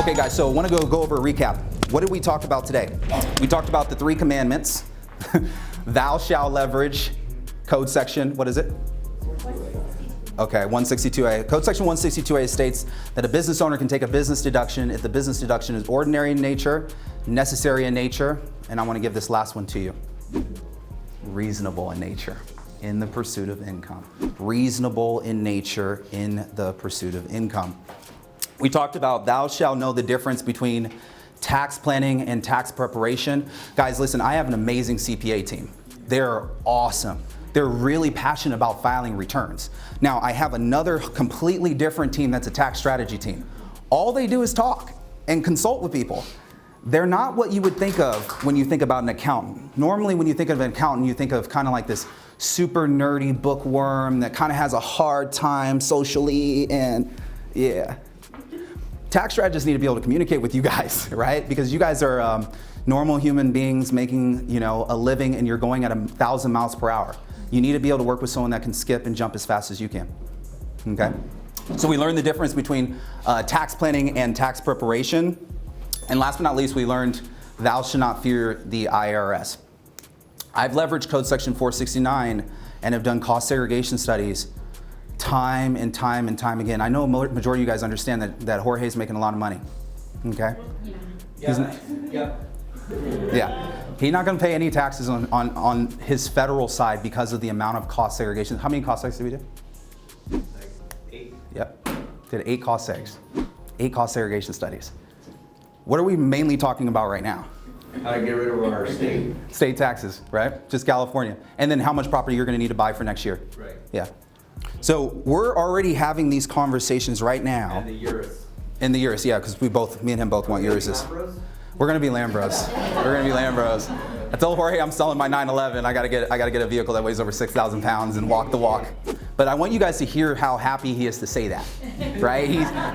Okay, guys, so I want to go over a recap. What did we talk about today? We talked about the 3 commandments. Thou shalt leverage, code section, what is it? Okay, 162A. Code section 162A states that a business owner can take a business deduction if the business deduction is ordinary in nature, necessary in nature, and I want to give this last one to you. Reasonable in nature in the pursuit of income. Reasonable in nature in the pursuit of income. We talked about thou shalt know the difference between tax planning and tax preparation. Guys, listen, I have an amazing CPA team. They're awesome. They're really passionate about filing returns. Now, I have another completely different team that's a tax strategy team. All they do is talk and consult with people. They're not what you would think of when you think about an accountant. Normally, when you think of an accountant, you think of kind of like this super nerdy bookworm that kind of has a hard time socially and yeah. Tax strategists need to be able to communicate with you guys, right? Because you guys are normal human beings making, a living, and you're going at 1,000 miles per hour. You need to be able to work with someone that can skip and jump as fast as you can, okay? So we learned the difference between tax planning and tax preparation. And last but not least, we learned thou shalt not fear the IRS. I've leveraged code section 469 and have done cost segregation studies time and time and time again. I know a majority of you guys understand that Jorge's making a lot of money, okay? Yeah. He's not gonna pay any taxes on his federal side because of the amount of cost segregation. How many cost segs did we do? Like 8. Yep, did 8 cost segs, 8 cost segregation studies. What are we mainly talking about right now? How to get rid of our state taxes, right? Just California. And then how much property you're gonna need to buy for next year. Right. Yeah. So we're already having these conversations right now. And the Urus. In the Urus, yeah, because me and him both want Uruses. We're gonna be Lambros. We're gonna be Lambros. I told Jorge I'm selling my 911. I gotta get a vehicle that weighs over 6,000 pounds and walk the walk. But I want you guys to hear how happy he is to say that, right?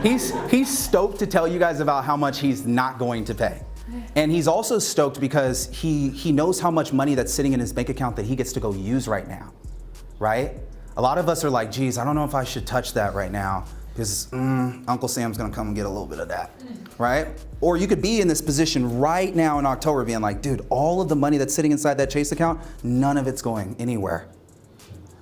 He's stoked to tell you guys about how much he's not going to pay. And he's also stoked because he knows how much money that's sitting in his bank account that he gets to go use right now, right? A lot of us are like, geez, I don't know if I should touch that right now because Uncle Sam's gonna come and get a little bit of that, right? Or you could be in this position right now in October being like, dude, all of the money that's sitting inside that Chase account, none of it's going anywhere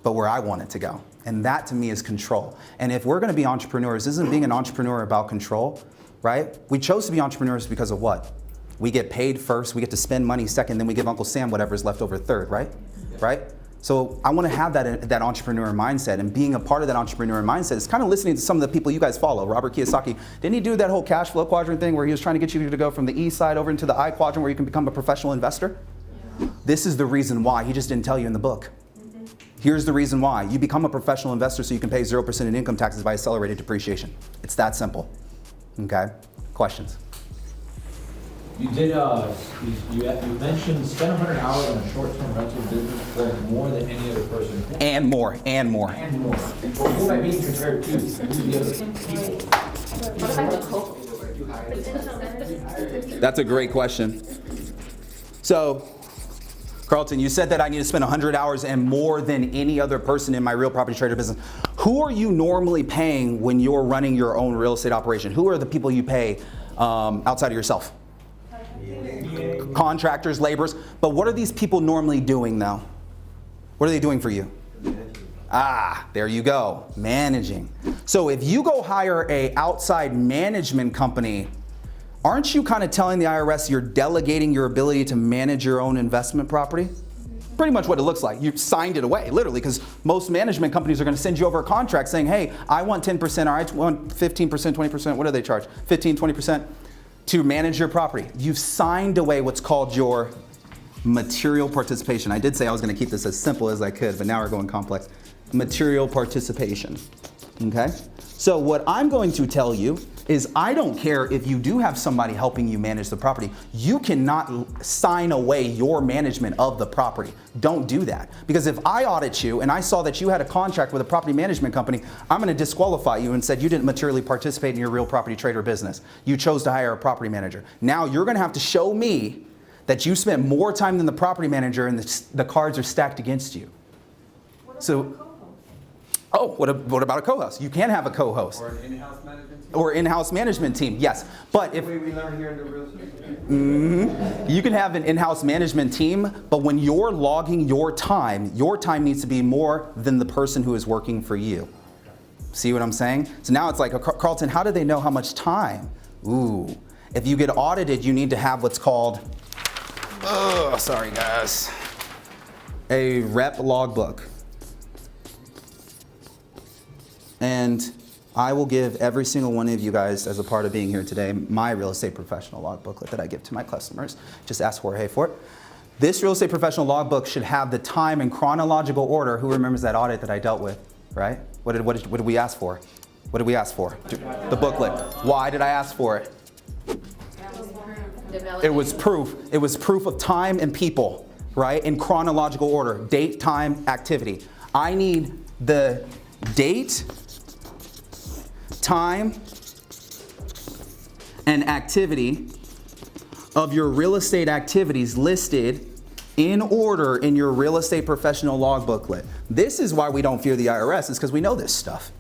but where I want it to go. And that to me is control. And if we're gonna be entrepreneurs, isn't being an entrepreneur about control, right? We chose to be entrepreneurs because of what? We get paid first, we get to spend money second, then we give Uncle Sam whatever's left over third, right? Right? So I want to have that entrepreneur mindset, and being a part of that entrepreneur mindset is kind of listening to some of the people you guys follow. Robert Kiyosaki, didn't he do that whole cash flow quadrant thing where he was trying to get you to go from the E side over into the I quadrant where you can become a professional investor? Yeah. This is the reason why. He just didn't tell you in the book. Mm-hmm. Here's the reason why. You become a professional investor so you can pay 0% in income taxes by accelerated depreciation. It's that simple. Okay? Questions? You did, you mentioned spend 100 hours on a short-term rental business for more than any other person. And more. Well, who am I being compared to? Who's the other people? That's a great question. So, Karlton, you said that I need to spend 100 hours and more than any other person in my real property trader business. Who are you normally paying when you're running your own real estate operation? Who are the people you pay outside of yourself? Contractors, laborers. But what are these people normally doing though? What are they doing for you? Ah, there you go, managing. So if you go hire a outside management company, aren't you kind of telling the IRS you're delegating your ability to manage your own investment property? Pretty much what it looks like. You signed it away, literally, because most management companies are going to send you over a contract saying, hey, I want 10% or I want 15%, 20%, what do they charge? 15, 20%. To manage your property. You've signed away what's called your material participation. I did say I was going to keep this as simple as I could, but now we're going complex. Material participation. Okay? So what I'm going to tell you is I don't care if you do have somebody helping you manage the property. You cannot sign away your management of the property. Don't do that. Because if I audit you and I saw that you had a contract with a property management company, I'm going to disqualify you and said you didn't materially participate in your real property trader business. You chose to hire a property manager. Now you're going to have to show me that you spent more time than the property manager and the cards are stacked against you. So Oh, what about a co-host? You can have a co-host. Or an in-house management team? Or in-house management team, yes. But if We learn here in the real estate. you can have an in-house management team, but when you're logging your time needs to be more than the person who is working for you. See what I'm saying? So now it's like, Karlton, how do they know how much time? Ooh, if you get audited, you need to have what's called, sorry guys, a rep logbook. And I will give every single one of you guys, as a part of being here today, my real estate professional log booklet that I give to my customers. Just ask Jorge for it. This real estate professional logbook should have the time in chronological order. Who remembers that audit that I dealt with, right? What did we ask for? What did we ask for? The booklet. Why did I ask for it? It was proof. It was proof of time and people, right? In chronological order. Date, time, activity. I need the date, time, and activity of your real estate activities listed in order in your real estate professional log booklet. This is why we don't fear the IRS, is because we know this stuff.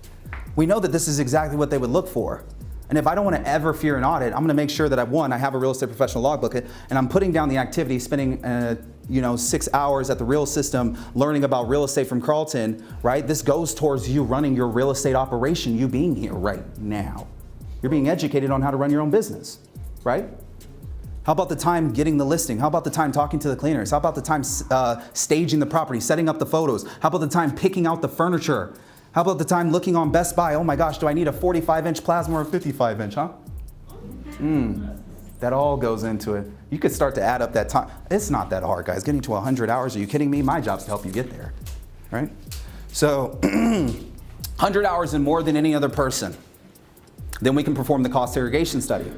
We know that this is exactly what they would look for. And if I don't want to ever fear an audit, I'm going to make sure that I have a real estate professional log booklet, and I'm putting down the activity, spending 6 hours at the real system learning about real estate from Karlton, right? This goes towards you running your real estate operation, you being here right now. You're being educated on how to run your own business, right? How about the time getting the listing? How about the time talking to the cleaners? How about the time staging the property, setting up the photos? How about the time picking out the furniture? How about the time looking on Best Buy? Oh my gosh, do I need a 45-inch plasma or a 55-inch, huh? That all goes into it. You could start to add up that time. It's not that hard, guys. Getting to 100 hours, are you kidding me? My job's to help you get there, right? So 100 hours and more than any other person. Then we can perform the cost segregation study,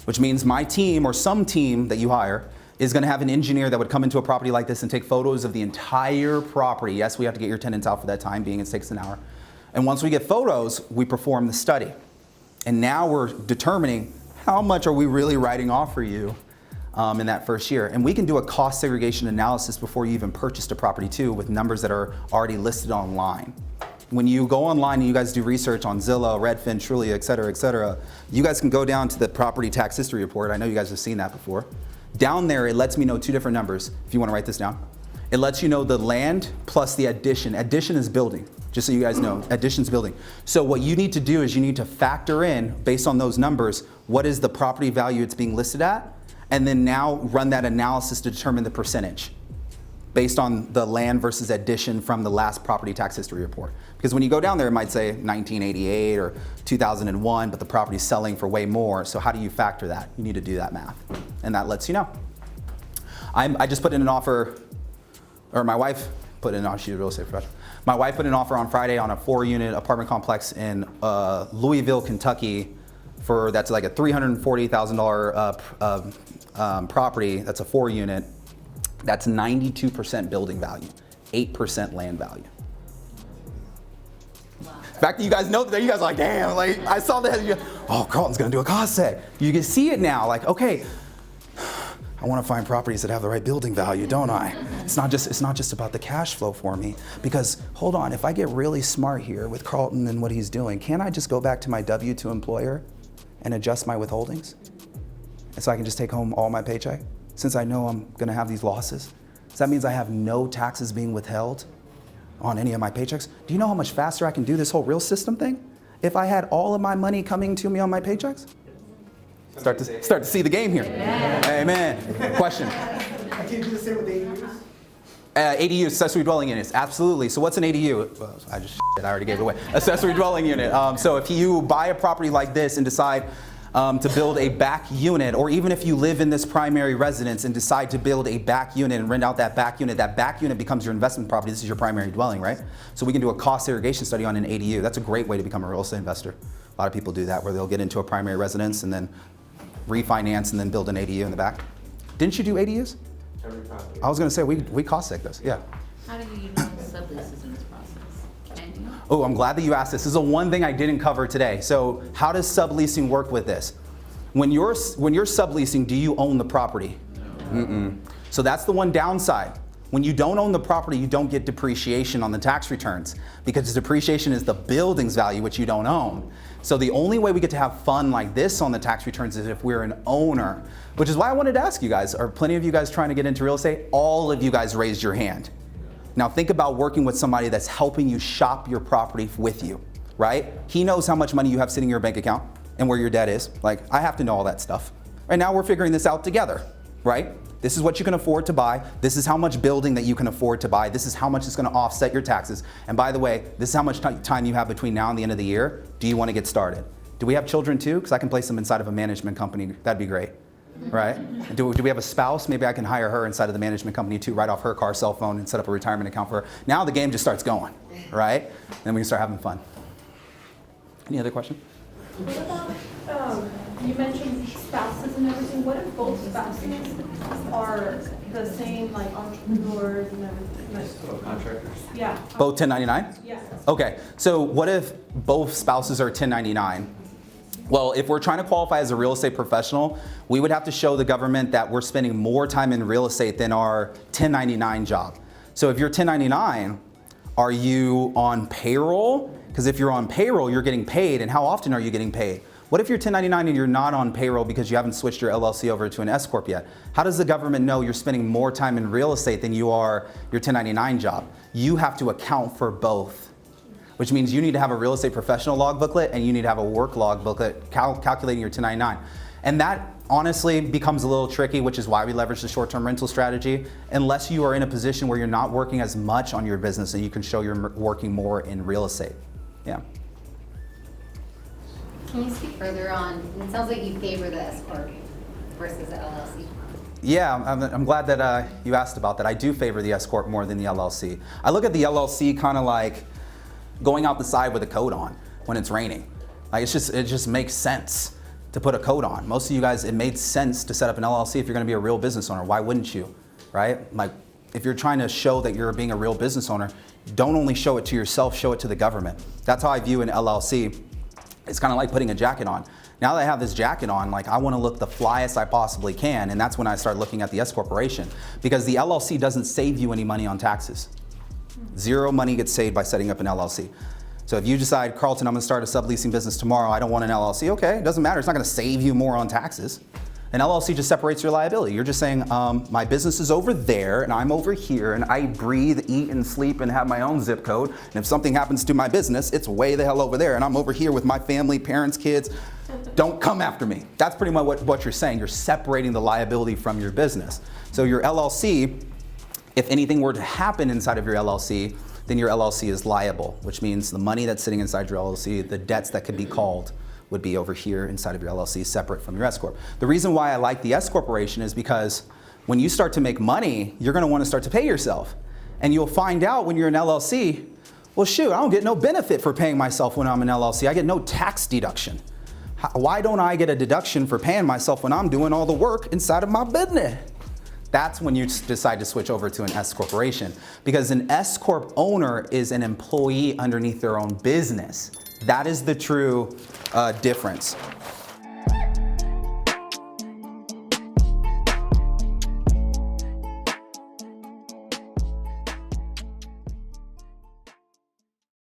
which means my team or some team that you hire is going to have an engineer that would come into a property like this and take photos of the entire property. Yes, we have to get your tenants out for that time being, it takes an hour. And once we get photos, we perform the study. And now we're determining how much are we really writing off for you in that first year. And we can do a cost segregation analysis before you even purchased a property too, with numbers that are already listed online. When you go online and you guys do research on Zillow, Redfin, Trulia, et cetera, you guys can go down to the property tax history report. I know you guys have seen that before. Down there, it lets me know two different numbers, if you want to write this down. It lets you know the land plus the addition. Addition is building, just so you guys know, addition's building. So what you need to do is you need to factor in, based on those numbers, what is the property value it's being listed at, and then now run that analysis to determine the percentage based on the land versus addition from the last property tax history report. Because when you go down there, it might say 1988 or 2001, but the property's selling for way more. So how do you factor that? You need to do that math, and that lets you know. I just put in an offer, or my wife put in, she's a real estate professional. My wife put in an offer on Friday on a 4-unit apartment complex in Louisville, Kentucky, that's like a $340,000 property. That's a 4-unit. That's 92% building value, 8% land value. The fact that you guys know that, you guys are like, damn, like I saw that, oh, Karlton's gonna do a cost seg. You can see it now, like, okay, I wanna find properties that have the right building value, don't I? It's not just about the cash flow for me, because hold on, if I get really smart here with Karlton and what he's doing, can't I just go back to my W-2 employer and adjust my withholdings? And so I can just take home all my paycheck, since I know I'm gonna have these losses? So that means I have no taxes being withheld on any of my paychecks. Do you know how much faster I can do this whole real system thing if I had all of my money coming to me on my paychecks? Start to see the game here. Amen. Question. Can you do the same with ADUs? ADUs, accessory dwelling units, absolutely. So what's an ADU? Well, I already gave it away. Accessory dwelling unit. So if you buy a property like this and decide to build a back unit, or even if you live in this primary residence and decide to build a back unit and rent out that back unit becomes your investment property. This is your primary dwelling, right? So we can do a cost segregation study on an ADU. That's a great way to become a real estate investor. A lot of people do that, where they'll get into a primary residence and then refinance and then build an ADU in the back. Didn't you do ADUs? Every property. I was gonna say, we cost seg those, yeah. How do you utilize subleases in this process? Anything else? Oh, I'm glad that you asked this. This is the one thing I didn't cover today. So how does subleasing work with this? When you're subleasing, do you own the property? No. So that's the one downside. When you don't own the property, you don't get depreciation on the tax returns because depreciation is the building's value, which you don't own. So the only way we get to have fun like this on the tax returns is if we're an owner, which is why I wanted to ask you guys, are plenty of you guys trying to get into real estate? All of you guys raised your hand. Now think about working with somebody that's helping you shop your property with you, right? He knows how much money you have sitting in your bank account and where your debt is. Like, I have to know all that stuff. Right now we're figuring this out together, right? This is what you can afford to buy. This is how much building that you can afford to buy. This is how much it's going to offset your taxes. And by the way, this is how much time you have between now and the end of the year. Do you want to get started? Do we have children too? Because I can place them inside of a management company. That'd be great, right? Do we have a spouse? Maybe I can hire her inside of the management company too, write off her car, cell phone, and set up a retirement account for her. Now the game just starts going, right? Then we can start having fun. Any other question? What about, you mentioned spouses and everything, what if both spouses are the same, like entrepreneurs and everything? Like, Contractors. yeah. Both 1099? Yeah. Okay, so what if both spouses are 1099? Well, if we're trying to qualify as a real estate professional, we would have to show the government that we're spending more time in real estate than our 1099 job. So if you're 1099, are you on payroll? Because if you're on payroll, you're getting paid, and how often are you getting paid? What if you're 1099 and you're not on payroll because you haven't switched your LLC over to an S-corp yet? How does the government know you're spending more time in real estate than you are your 1099 job? You have to account for both, which means you need to have a real estate professional log booklet and you need to have a work log booklet calculating your 1099. And that honestly becomes a little tricky, which is why we leverage the short-term rental strategy, unless you are in a position where you're not working as much on your business and you can show you're working more in real estate. Yeah. Can you speak further on, it sounds like you favor the S-corp versus the LLC. Yeah, I'm glad that you asked about that. I do favor the S-corp more than the LLC. I look at the LLC kind of like going out the side with a coat on when it's raining. Like it just makes sense to put a coat on. Most of you guys, it made sense to set up an LLC if you're going to be a real business owner. Why wouldn't you, right? Like if you're trying to show that you're being a real business owner, don't only show it to yourself, show it to the government. That's how I view an LLC. It's kind of like putting a jacket on. Now that I have this jacket on, like I want to look the flyest I possibly can, and that's when I start looking at the S corporation, because the LLC doesn't save you any money on taxes. Zero money gets saved by setting up an LLC. So if you decide, Karlton, I'm going to start a subleasing business tomorrow, I don't want an LLC, okay, it doesn't matter. It's not going to save you more on taxes. An LLC just separates your liability. You're just saying, my business is over there and I'm over here and I breathe, eat, and sleep and have my own zip code. And if something happens to my business, it's way the hell over there and I'm over here with my family, parents, kids. Don't come after me. That's pretty much what you're saying. You're separating the liability from your business. So your LLC, if anything were to happen inside of your LLC, then your LLC is liable, which means the money that's sitting inside your LLC, the debts that could be called, would be over here inside of your LLC, separate from your S-corp. The reason why I like the S corporation is because when you start to make money, you're gonna wanna start to pay yourself. And you'll find out when you're an LLC, well shoot, I don't get no benefit for paying myself when I'm an LLC. I get no tax deduction. Why don't I get a deduction for paying myself when I'm doing all the work inside of my business? That's when you decide to switch over to an S corporation, because an S corp owner is an employee underneath their own business. That is the true difference.